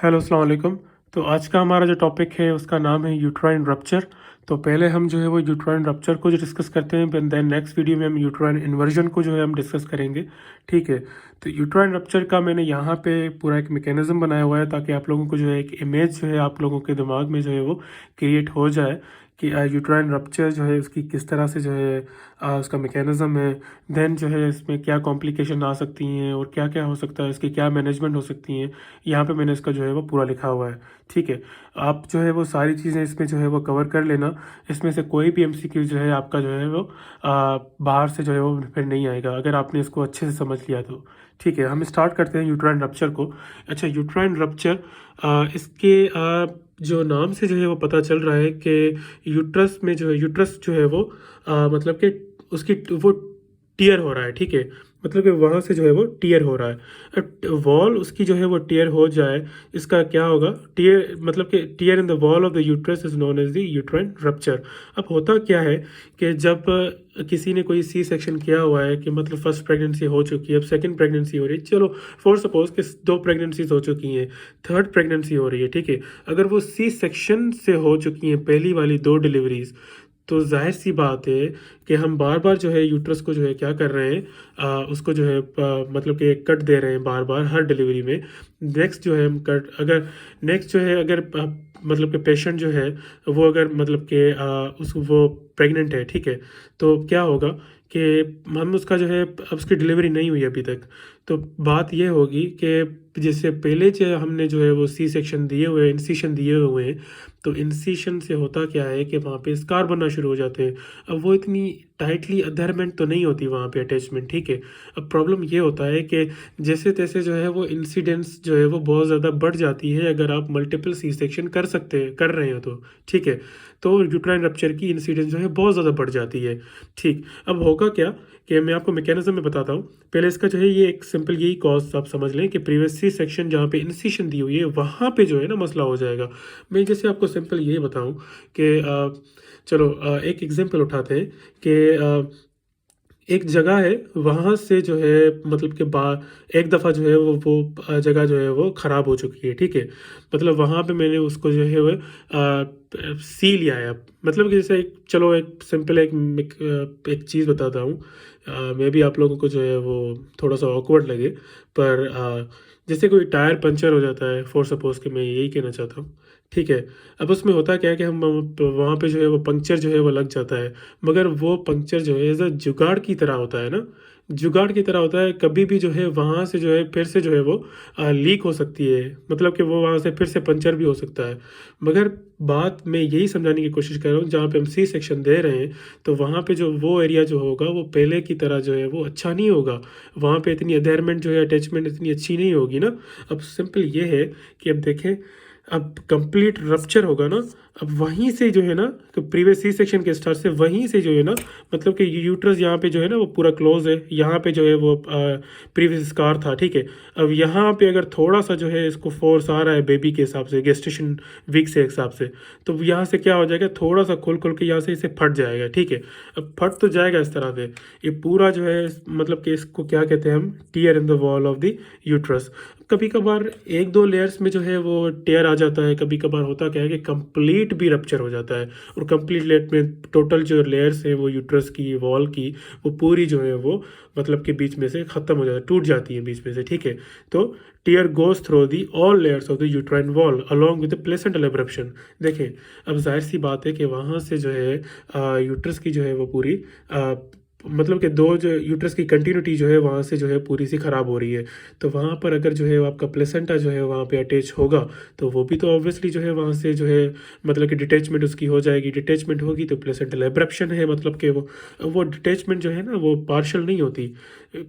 Hello अस्सलाम वालेकुम। तो आज का हमारा जो टॉपिक है उसका नाम है यूट्राइन रप्चर। तो पहले हम जो है वो यूट्राइन रप्चर को जो डिस्कस करते हैं, देन नेक्स्ट वीडियो में हम यूट्राइन इन्वर्जन को जो है हम डिस्कस करेंगे। ठीक है। तो यूट्राइन रप्चर का मैंने यहाँ पे पूरा एक मैकेनिज्म बनाया हुआ है ताकि आप लोगों को जो है एक इमेज जो है आप लोगों के दिमाग में जो है वो क्रिएट हो जाए कि यूट्राइन रप्चर जो है उसकी किस तरह से जो है उसका मैकेनिज्म है। देन जो है इसमें क्या कॉम्प्लिकेशन आ सकती हैं और क्या क्या हो सकता है, इसकी क्या मैनेजमेंट हो सकती हैं। यहाँ पे मैंने इसका जो है वो पूरा लिखा हुआ है। ठीक है। आप जो है वो सारी चीज़ें इसमें जो है वो कवर कर लेना। इसमें से कोई भी एमसीक्यू जो है आपका जो है वो बाहर से जो है वो फिर नहीं आएगा अगर आपने इसको अच्छे से समझ लिया तो। ठीक है, हम स्टार्ट करते हैं यूट्राइन रप्चर को। अच्छा, यूट्राइन रप्चर इसके जो नाम से जो है वो पता चल रहा है कि यूट्रस में जो है यूट्रस जो है वो मतलब कि उसकी वो टीयर हो रहा है। ठीक है, मतलब कि वहाँ से जो है वो टीयर हो रहा है। वॉल उसकी जो है वो टीयर हो जाए, इसका क्या होगा? टीयर मतलब कि tear in the wall of the uterus is known as the uterine rupture. अब होता क्या है कि जब किसी ने कोई सी सेक्शन किया हुआ है कि मतलब फर्स्ट प्रेगनेंसी हो चुकी है, अब सेकंड प्रेगनेंसी हो रही है, चलो फॉर सपोज कि दो प्रेगनेंसीज हो चुकी हैं, थर्ड प्रेगनेंसी हो रही है। ठीक है, अगर वो सी सेक्शन से हो चुकी हैं पहली वाली दो डिलीवरीज, तो जाहिर सी बात है कि हम बार बार जो है यूट्रस को जो है क्या कर रहे हैं, उसको जो है मतलब कि कट दे रहे हैं बार बार हर डिलीवरी में। नेक्स्ट जो है हम कट अगर नेक्स्ट जो है अगर मतलब कि पेशेंट जो है वो अगर मतलब कि उस वो प्रेग्नेंट है, ठीक है, तो क्या होगा कि हम उसका जो है अब उसकी डिलीवरी नहीं हुई अभी तक, तो बात ये होगी कि जैसे पहले जो हमने जो है वो सी सेक्शन दिए हुए हैं, इंसिशन दिए हुए हैं, तो इंसिशन से होता क्या है कि वहाँ पे स्कार बनना शुरू हो जाते हैं। अब वो इतनी टाइटली अधरमेंट तो नहीं होती वहाँ पे अटैचमेंट। ठीक है, अब प्रॉब्लम ये होता है कि जैसे तैसे जो है वो इंसिडेंस जो है वो बहुत ज़्यादा बढ़ जाती है अगर आप मल्टीपल सी सेक्शन कर रहे हो तो। ठीक है, तो यूट्राइन रप्चर की इंसिडेंस जो है बहुत ज़्यादा बढ़ जाती है। ठीक, अब होगा क्या कि मैं आपको मैकेनिज्म में बताता हूँ। पहले इसका जो है ये एक सिंपल यही कॉज आप समझ लें कि प्रीवियस सी सेक्शन जहाँ पे इंसिशन दी हुई है वहाँ पे जो है ना मसला हो जाएगा। मैं जैसे आपको सिंपल यही बताऊँ कि चलो एक एग्जांपल उठाते हैं कि एक जगह है, वहाँ से जो है मतलब कि बा एक दफ़ा जो है वो जगह जो है वो ख़राब हो चुकी है। ठीक है, मतलब वहाँ पे मैंने उसको जो है वो सी लिया है। अब मतलब कि जैसे एक चलो एक सिंपल एक चीज़ बताता हूँ। मे बी आप लोगों को जो है वो थोड़ा सा ऑकवर्ड लगे, पर जैसे कोई टायर पंचर हो जाता है, फॉर सपोज कि मैं यही कहना चाहता हूँ। ठीक है, अब उसमें होता क्या है कि हम वहाँ पे जो है वो पंक्चर जो है वो लग जाता है, मगर वो पंक्चर जो है एज अ जुगाड़ की तरह होता है ना, जुगाड़ की तरह होता है। कभी भी जो है वहाँ से जो है फिर से जो है वो लीक हो सकती है, मतलब कि वो वहाँ से फिर से पंचर भी हो सकता है। मगर बात मैं यही समझाने की कोशिश कर रहा हूँ, जहाँ पे हम सी सेक्शन दे रहे हैं तो वहाँ पे जो वो एरिया जो होगा वो पहले की तरह जो है वो अच्छा नहीं होगा। वहाँ पे इतनी अटैचमेंट जो है अटैचमेंट इतनी अच्छी नहीं होगी ना। अब सिंपल ये है कि अब देखें, अब कंप्लीट रप्चर होगा ना, अब वहीं से जो है ना प्रीवियस सी सेक्शन के स्टार्ट से वहीं से जो है ना, मतलब कि यूट्रस यहाँ पे जो है ना वो पूरा क्लोज है, यहाँ पे जो है वो प्रीवियस स्कार था। ठीक है, अब यहाँ पे अगर थोड़ा सा जो है इसको फोर्स आ रहा है बेबी के हिसाब से, गेस्टेशन वीक से हिसाब से, तो यहाँ से क्या हो जाएगा, थोड़ा सा खोल खोल के यहाँ से इसे फट जाएगा। ठीक है, अब फट तो जाएगा इस तरह से, ये पूरा जो है मतलब कि इसको क्या कहते हैं हम, tier in the wall of the uterus. कभी कभार एक दो लेयर्स में जो है वो टेयर आ जाता है, कभी कभार होता क्या है कि कंप्लीट भी रप्चर हो जाता है, और कंप्लीट लेयर में टोटल जो लेयर्स है वो यूट्रस की वॉल की वो पूरी जो है वो मतलब कि बीच में से ख़त्म हो जाता है, टूट जाती है बीच में से। ठीक है, तो tear goes through the all layers of the uterine wall along with the placental abruption. देखें, अब जाहिर सी बात है कि वहाँ से जो है यूट्रस की जो है वो पूरी मतलब कि दो जो यूट्रस की कंटिन्यूटी जो है वहाँ से जो है पूरी सी ख़राब हो रही है। तो वहाँ पर अगर जो है आपका प्लेसेंटा जो है वहाँ पे अटैच होगा तो वो भी तो ऑब्वियसली जो है वहाँ से जो है मतलब कि डिटैचमेंट उसकी हो जाएगी। डिटैचमेंट होगी तो प्लेसेंटल एब्रप्शन है, मतलब कि वो डिटैचमेंट जो है ना वो पार्शल नहीं होती,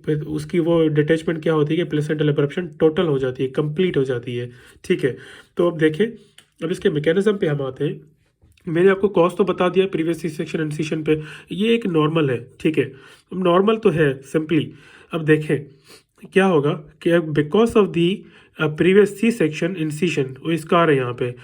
फिर उसकी वो डिटैचमेंट क्या होती है कि प्लेसेंटल एब्रप्शन टोटल हो जाती है, कंप्लीट हो जाती है। ठीक है, तो अब देखें, अब इसके मैकेनिज्म पे हम आते हैं। मैंने आपको कॉज तो बता दिया प्रीवियस सी सेक्शन इंसिशन पे, ये एक नॉर्मल है। ठीक है, नॉर्मल तो है सिंपली। अब देखें क्या होगा कि because of the previous C section incision वो इसका आ रहा है यहाँ पे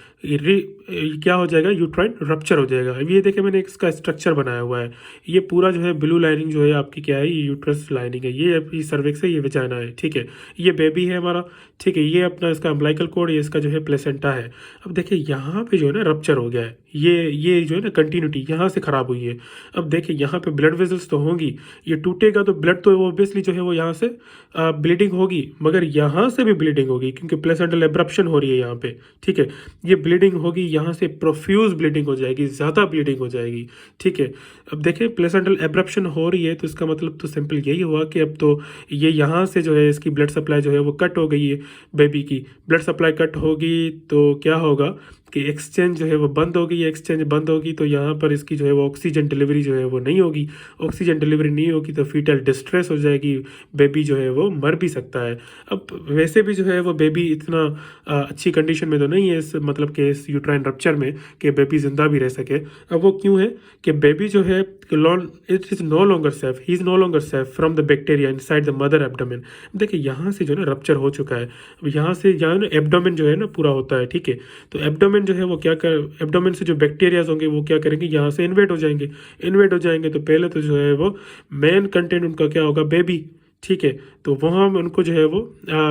क्या हो जाएगा, यूट्राइन रप्चर हो जाएगा। अब ये देखिए मैंने इसका स्ट्रक्चर बनाया हुआ है, ये पूरा जो है ब्लू लाइनिंग जो है आपकी क्या है, ये यूट्रस लाइनिंग है, ये आपकी सर्विक्स है, ये विजाइना है, ठीक है, ये बेबी है हमारा, ठीक है, ये अपना इसका अम्बिलिकल कॉर्ड, ये इसका जो है प्लेसेंटा है। अब देखिए यहाँ पे जो है ना रप्चर हो गया है, ये जो है ना कंटिन्यूटी यहाँ से ख़राब हुई है। अब देखिए यहाँ पे ब्लड वेजल्स तो होंगी, ये टूटेगा तो ब्लड तो ऑब्वियसली जो है वो यहाँ से ब्लीडिंग होगी, मगर यहाँ से भी ब्लीडिंग होगी क्योंकि प्लेसेंटल एब्रप्शन हो रही है यहाँ पे, ठीक है, ये ब्लीडिंग होगी, यहाँ से प्रोफ्यूज ब्लीडिंग हो जाएगी, ज़्यादा ब्लीडिंग हो जाएगी, ठीक है। अब देखिए प्लेसेंटल एब्रप्शन हो रही है तो इसका मतलब तो सिंपल यही हुआ कि अब तो ये यहाँ से जो है इसकी ब्लड सप्लाई जो है वो कट हो गई है, बेबी की ब्लड सप्लाई कट होगी तो क्या होगा कि एक्सचेंज जो है वो बंद होगी, एक्सचेंज बंद होगी तो यहाँ पर इसकी जो है वो ऑक्सीजन डिलीवरी जो है वो नहीं होगी, ऑक्सीजन डिलीवरी नहीं होगी तो फीटल डिस्ट्रेस हो जाएगी, बेबी जो है वो मर भी सकता है। अब वैसे भी जो है वो बेबी इतना अच्छी कंडीशन में तो नहीं है इस मतलब कि इस यूट्राइन रप्चर में कि बेबी जिंदा भी रह सके। अब वो क्यों है कि बेबी जो है it is no longer safe, he is no longer safe from the bacteria inside the mother abdomen. देखिए यहाँ से जो है ना रप्चर हो चुका है, अब यहाँ से यहाँ ना एब्डोमेन जो है ना पूरा होता है, ठीक है, तो एब्डोमेन जो है वो क्या कर, एब्डोमेन से जो बैक्टीरियाज होंगे वो क्या करेंगे, यहाँ से इन्वेट हो जाएंगे, इन्वेट हो जाएंगे तो पहले तो जो है वो मेन कंटेंट उनका क्या होगा, बेबी, ठीक है, तो वहाँ उनको जो है वो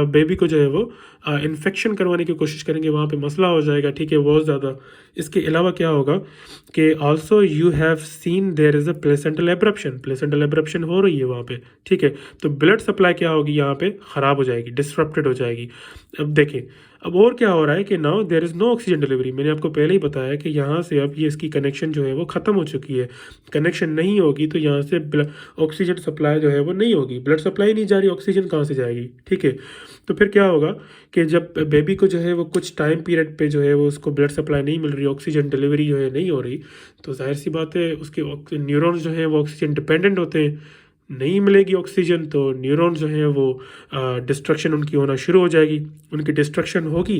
बेबी को जो है वो इन्फेक्शन करवाने की कोशिश करेंगे, वहाँ पे मसला हो जाएगा, ठीक है, बहुत ज़्यादा। इसके अलावा क्या होगा कि also you have seen there is a placental abruption, placental abruption हो रही है वहाँ पे, ठीक है, तो ब्लड सप्लाई क्या होगी यहाँ पे ख़राब हो जाएगी, डिस्ट्रप्टेड हो जाएगी। अब देखिए अब और क्या हो रहा है कि now there is no oxygen delivery, मैंने आपको पहले ही बताया कि यहाँ से अब ये इसकी कनेक्शन जो है वो ख़त्म हो चुकी है, कनेक्शन नहीं होगी तो यहाँ से ऑक्सीजन सप्लाई जो है वो नहीं होगी, ब्लड सप्लाई नहीं जा रही, ऑक्सीजन कहाँ से जाएगी, ठीक है। तो फिर क्या होगा कि जब बेबी को जो है वो कुछ टाइम पीरियड पे जो है वो उसको ब्लड सप्लाई नहीं मिल रही, ऑक्सीजन डिलीवरी जो है नहीं हो रही, तो जाहिर सी बात है उसके न्यूरॉन्स जो हैं वो ऑक्सीजन डिपेंडेंट होते हैं, नहीं मिलेगी ऑक्सीजन तो न्यूरॉन जो हैं वो डिस्ट्रक्शन उनकी होना शुरू हो जाएगी, उनकी डिस्ट्रक्शन होगी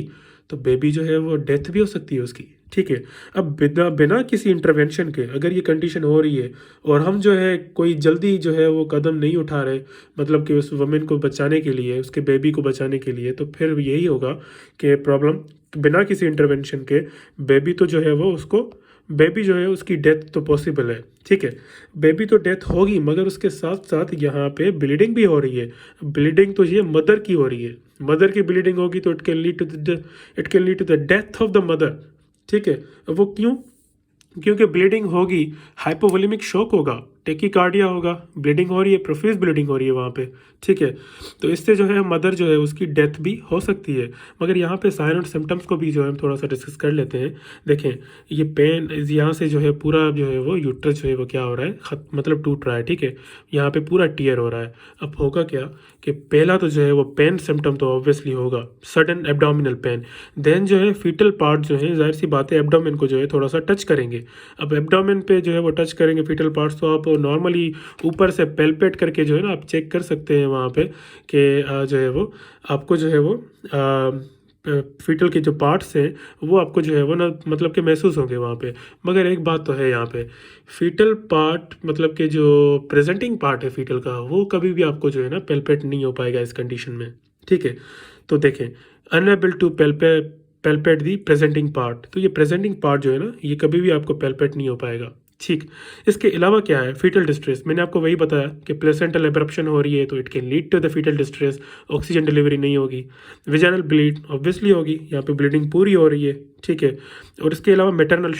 तो बेबी जो है वो डेथ भी हो सकती है उसकी, ठीक है। अब बिना बिना किसी इंटरवेंशन के अगर ये कंडीशन हो रही है और हम जो है कोई जल्दी जो है वो कदम नहीं उठा रहे, मतलब कि उस वुमेन को बचाने के लिए, उसके बेबी को बचाने के लिए, तो फिर यही होगा कि प्रॉब्लम बिना किसी इंटरवेंशन के बेबी तो जो है वो उसको बेबी जो है उसकी डेथ तो पॉसिबल है, ठीक है, बेबी तो डेथ होगी मगर उसके साथ साथ यहाँ पे ब्लीडिंग भी हो रही है, ब्लीडिंग तो ये मदर की हो रही है, मदर की ब्लीडिंग होगी तो it can lead to the death of the mother, ठीक है। वो क्यों, क्योंकि ब्लीडिंग होगी, हाइपोवोलेमिक शॉक होगा, टेकिकार्डिया होगा, ब्लीडिंग हो रही है, प्रोफ्यूज ब्लीडिंग हो रही है वहाँ पे, ठीक है, तो इससे जो है मदर जो है उसकी डेथ भी हो सकती है। मगर यहाँ पे साइन और सिम्टम्स को भी जो है हम थोड़ा सा डिस्कस कर लेते हैं। देखें ये पेन यहाँ से जो है पूरा जो है वो यूट्रस जो है वो क्या हो रहा है, मतलब टूट रहा है, ठीक है, यहाँ पे पूरा टीयर हो रहा है। अब होगा क्या कि पहला तो जो है वो पेन सिम्टम तो ऑब्वियसली होगा, सडन एब्डोमिनल पेन, देन जो है फीटल पार्ट जो है जाहिर सी बात है एब्डोमेन को जो है थोड़ा सा टच करेंगे। अब एब्डोमेन पे जो है वो टच करेंगे फीटल पार्ट्स, तो आप नॉर्मली ऊपर से पेल्पेट करके जो है ना आप चेक कर सकते हैं वहाँ पे कि जो है वो आपको जो है वो फीटल के जो पार्ट्स हैं वो आपको जो है वो ना मतलब कि महसूस होंगे वहाँ पे। मगर एक बात तो है यहाँ पे, फीटल पार्ट मतलब कि जो प्रेजेंटिंग पार्ट है फीटल का वो कभी भी आपको जो है ना पेल्पेट नहीं हो पाएगा इस कंडीशन में, ठीक है। तो देखें unable to palpate the presenting part, तो ये प्रेजेंटिंग पार्ट जो है ना ये कभी भी आपको पेल्पेट नहीं हो पाएगा, ठीक। इसके अलावा क्या है, फीटल डिस्ट्रेस, मैंने आपको वही बताया कि प्लेसेंटल एब्रप्शन हो रही है तो it can lead to the foetal distress, oxygen delivery नहीं होगी, विजाइनल ब्लीड ऑब्वियसली होगी, यहाँ पे ब्लीडिंग पूरी हो रही है, ठीक है। और इसके अलावा मैटरनल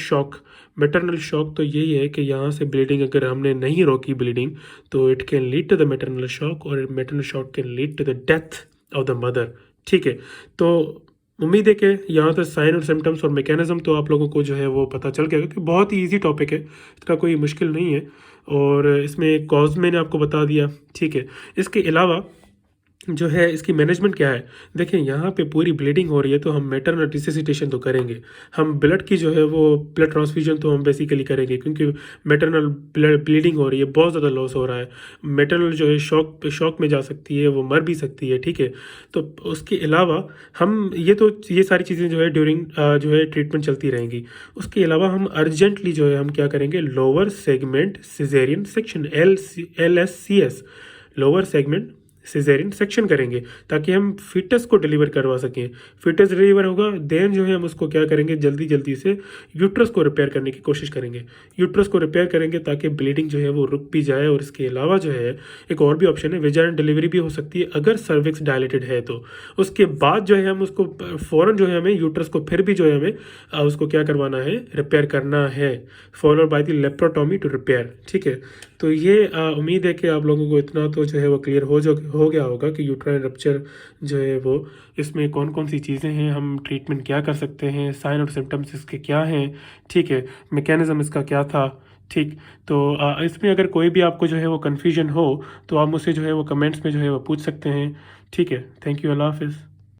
शॉक तो यही है कि यहाँ से ब्लीडिंग अगर हमने नहीं रोकी ब्लीडिंग तो it can lead to the maternal shock और maternal shock can lead to the death of the mother, ठीक है। तो उम्मीद है कि यहाँ तक साइन और सिम्टम्स और मैकेनिज्म तो आप लोगों को जो है वो पता चल गया, क्योंकि बहुत ही इजी टॉपिक है, इसका कोई मुश्किल नहीं है, और इसमें कॉज मैंने आपको बता दिया, ठीक है। इसके अलावा जो है इसकी मैनेजमेंट क्या है, देखें यहाँ पे पूरी ब्लीडिंग हो रही है तो हम मैटरनल रिससिटेशन तो करेंगे, हम ब्लड की जो है वो ब्लड ट्रांसफ्यूजन तो हम बेसिकली करेंगे, क्योंकि मैटरनल ब्लीडिंग हो रही है, बहुत ज़्यादा लॉस हो रहा है, मैटरनल जो है शॉक में जा सकती है, वो मर भी सकती है, ठीक है। तो उसके अलावा हम ये सारी चीज़ें जो है ड्यूरिंग जो है ट्रीटमेंट चलती रहेंगी। उसके अलावा हम अर्जेंटली जो है हम क्या करेंगे, lower segment caesarean section LSCS, lower segment caesarean section करेंगे ताकि हम फीटस को डिलीवर करवा सकें। फीटस डिलीवर होगा देन जो है हम उसको क्या करेंगे, जल्दी जल्दी से यूट्रस को रिपेयर करने की कोशिश करेंगे। यूट्रस को रिपेयर करेंगे ताकि ब्लीडिंग जो है वो रुक भी जाए। और इसके अलावा जो है एक और भी ऑप्शन है, वेजाइनल डिलीवरी भी हो सकती है अगर सर्विक्स डायलेटेड है तो। उसके बाद जो है हम उसको फ़ौरन जो है हमें यूट्रस को फिर भी जो है हमें उसको क्या करवाना है, रिपेयर करना है, followed by the laparotomy to repair. ठीक है, तो ये उम्मीद है कि आप लोगों को इतना तो जो है वो क्लियर हो गया होगा कि यूट्राइन रप्चर जो है वो इसमें कौन कौन सी चीज़ें हैं, हम ट्रीटमेंट क्या कर सकते हैं, साइन और सिम्टम्स इसके क्या हैं। ठीक है, मैकेनिज़्म इसका क्या था। ठीक, तो इसमें अगर कोई भी आपको जो है वो कन्फ्यूजन हो तो आप मुझसे जो है वो कमेंट्स में जो है वो पूछ सकते हैं। ठीक है, थैंक यू, अल्लाह हाफिज़।